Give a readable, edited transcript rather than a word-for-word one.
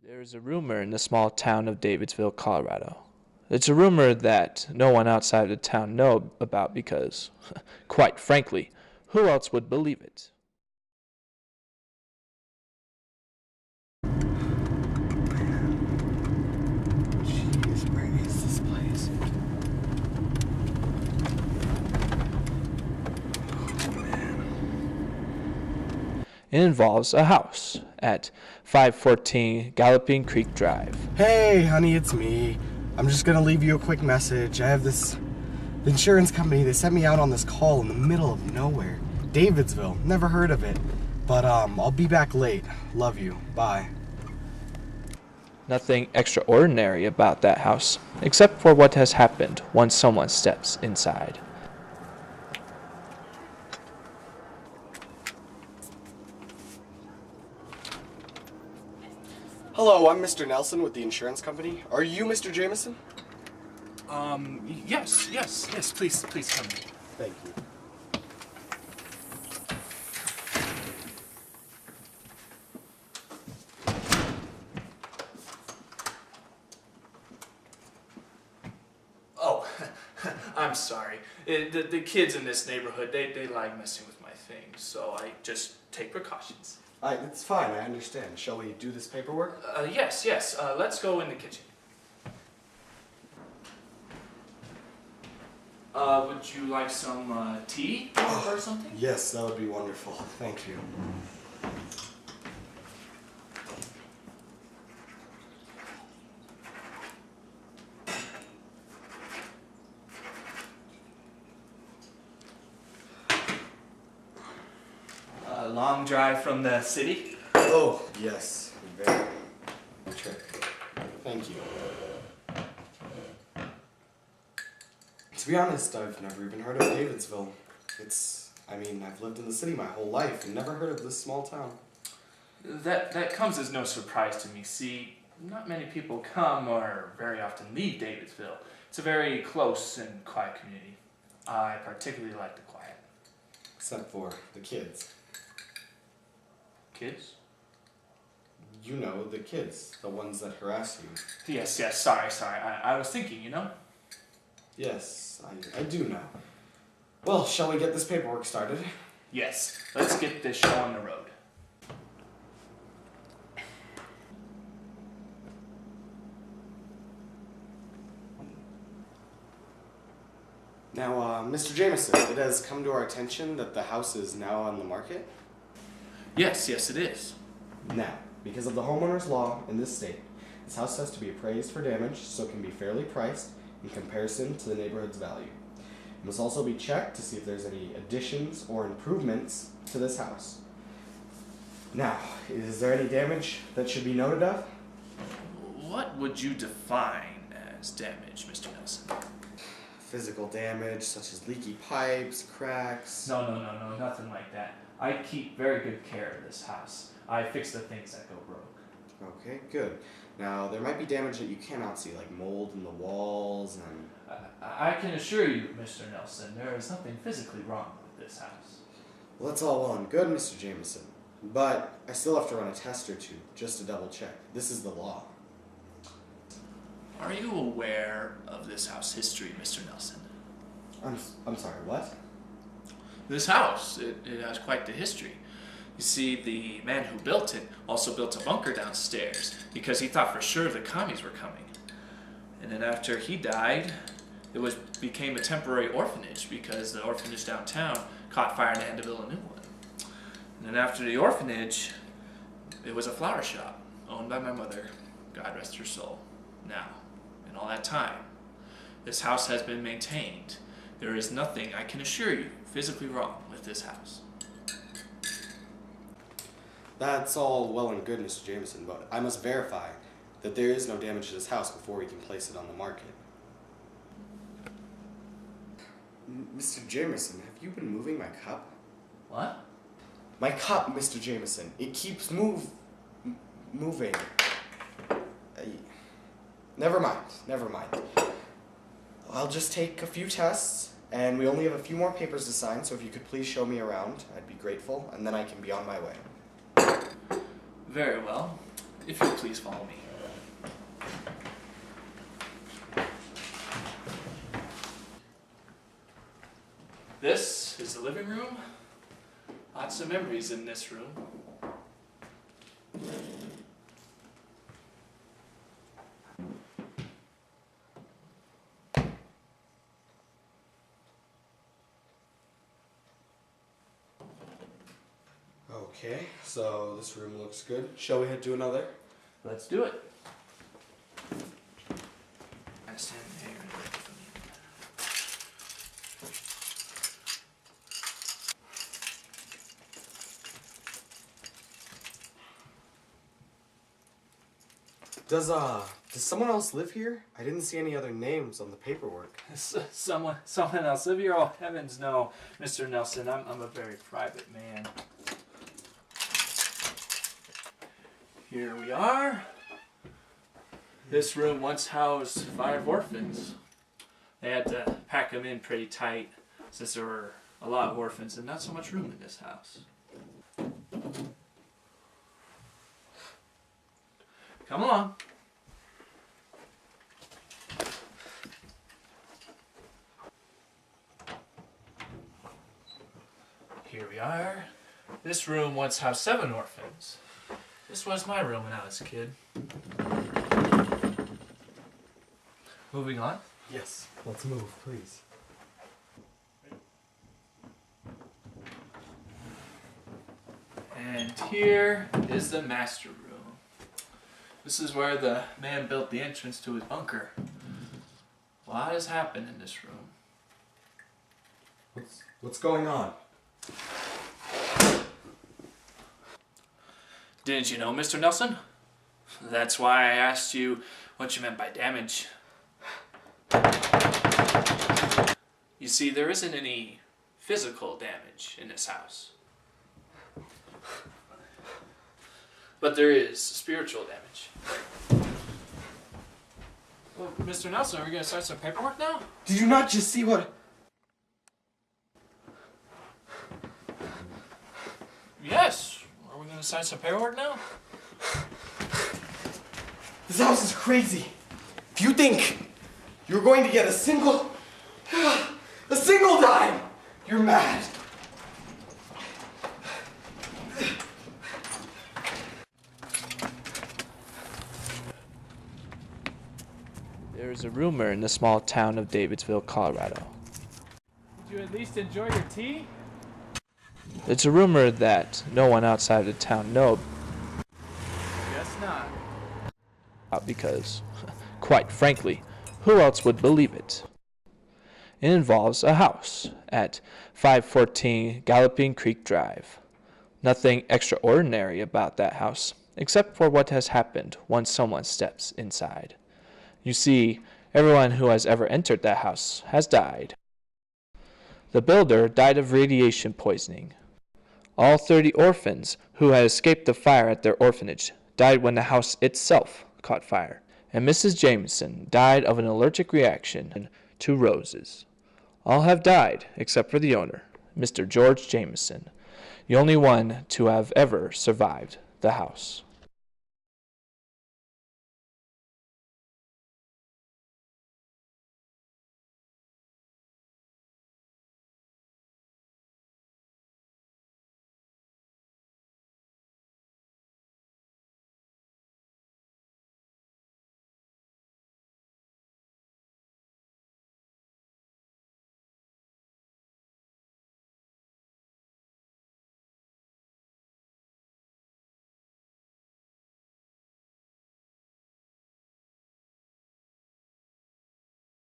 There's a rumor in the small town of Davidsville, Colorado. It's a rumor that no one outside of the town know about because, quite frankly, who else would believe it? Jeez, where is this place? Oh, man. It involves a house at 514 Galloping Creek Drive. Hey, honey, it's me. I'm just gonna leave you a quick message. I have the insurance company. They sent me out on this call in the middle of nowhere. Davidsville. Never heard of it. But, I'll be back late. Love you. Bye. Nothing extraordinary about that house, except for what has happened once someone steps inside. Hello, I'm Mr. Nelson with the insurance company. Are you Mr. Jameson? Yes, please come in. Thank you. Oh, I'm sorry. The kids in this neighborhood, they like messing with my things, so I just take precautions. It's fine, I understand. Shall we do this paperwork? Yes, let's go in the kitchen. Would you like some tea or something? Yes, that would be wonderful. Thank you. A long drive from the city? Oh, yes. Very trip. Thank you. To be honest, I've never even heard of Davidsville. I've lived in the city my whole life and never heard of this small town. That comes as no surprise to me. See, not many people come or very often leave Davidsville. It's a very close and quiet community. I particularly like the quiet. Except for the kids. Kids? You know, the kids. The ones that harass you. Yes, sorry. I was thinking, you know? Yes, I do know. Well, shall we get this paperwork started? Yes, let's get this show on the road. Now, Mr. Jameson, it has come to our attention that the house is now on the market. Yes, it is. Now, because of the homeowner's law in this state, this house has to be appraised for damage so it can be fairly priced in comparison to the neighborhood's value. It must also be checked to see if there's any additions or improvements to this house. Now, is there any damage that should be noted of? What would you define as damage, Mr. Nelson? Physical damage, such as leaky pipes, cracks. No, nothing like that. I keep very good care of this house. I fix the things that go broke. Okay, good. Now, there might be damage that you cannot see, like mold in the walls and... I can assure you, Mr. Nelson, there is nothing physically wrong with this house. Well, that's all well and good, Mr. Jameson. But I still have to run a test or two, just to double check. This is the law. Are you aware of this house history, Mr. Nelson? I'm sorry, what? This house, it has quite the history. You see, the man who built it also built a bunker downstairs because he thought for sure the commies were coming. And then after he died, it became a temporary orphanage because the orphanage downtown caught fire and they had to build a new one. And then after the orphanage, it was a flower shop owned by my mother, God rest her soul. Now, in all that time, this house has been maintained. There is nothing, I can assure you, physically wrong with this house. That's all well and good, Mr. Jameson, but I must verify that there is no damage to this house before we can place it on the market. Mr. Jameson, have you been moving my cup? What? My cup, Mr. Jameson. It keeps moving. Never mind. I'll just take a few tests, and we only have a few more papers to sign, so if you could please show me around, I'd be grateful, and then I can be on my way. Very well. if you'll please follow me. This is the living room. Lots of memories in this room. Okay, so this room looks good. Shall we head to another? Let's do it. I stand here. Does someone else live here? I didn't see any other names on the paperwork. Someone else live here? Oh, heavens no, Mr. Nelson. I'm a very private man. Here we are. This room once housed 5 orphans. They had to pack them in pretty tight since there were a lot of orphans and not so much room in this house. Come along. Here we are. This room once housed 7 orphans. This was my room when I was a kid. Moving on. Yes, let's move, please. And here is the master room. This is where the man built the entrance to his bunker. A lot has happened in this room. What's going on? Didn't you know, Mr. Nelson? That's why I asked you what you meant by damage. You see, there isn't any physical damage in this house. But there is spiritual damage. Well, Mr. Nelson, are we going to start some paperwork now? Did you not just see what... Yes. Are we going to sign some paperwork now? This house is crazy. If you think you're going to get a single dime, you're mad. There is a rumor in the small town of Davidsville, Colorado. Did you at least enjoy your tea? It's a rumor that no one outside the town knows Guess not. about because, quite frankly, who else would believe it? It involves a house at 514 Galloping Creek Drive. Nothing extraordinary about that house, except for what has happened once someone steps inside. You see, everyone who has ever entered that house has died. The builder died of radiation poisoning. All 30 orphans who had escaped the fire at their orphanage died when the house itself caught fire. And Mrs. Jameson died of an allergic reaction to roses. All have died except for the owner, Mr. George Jameson, the only one to have ever survived the house.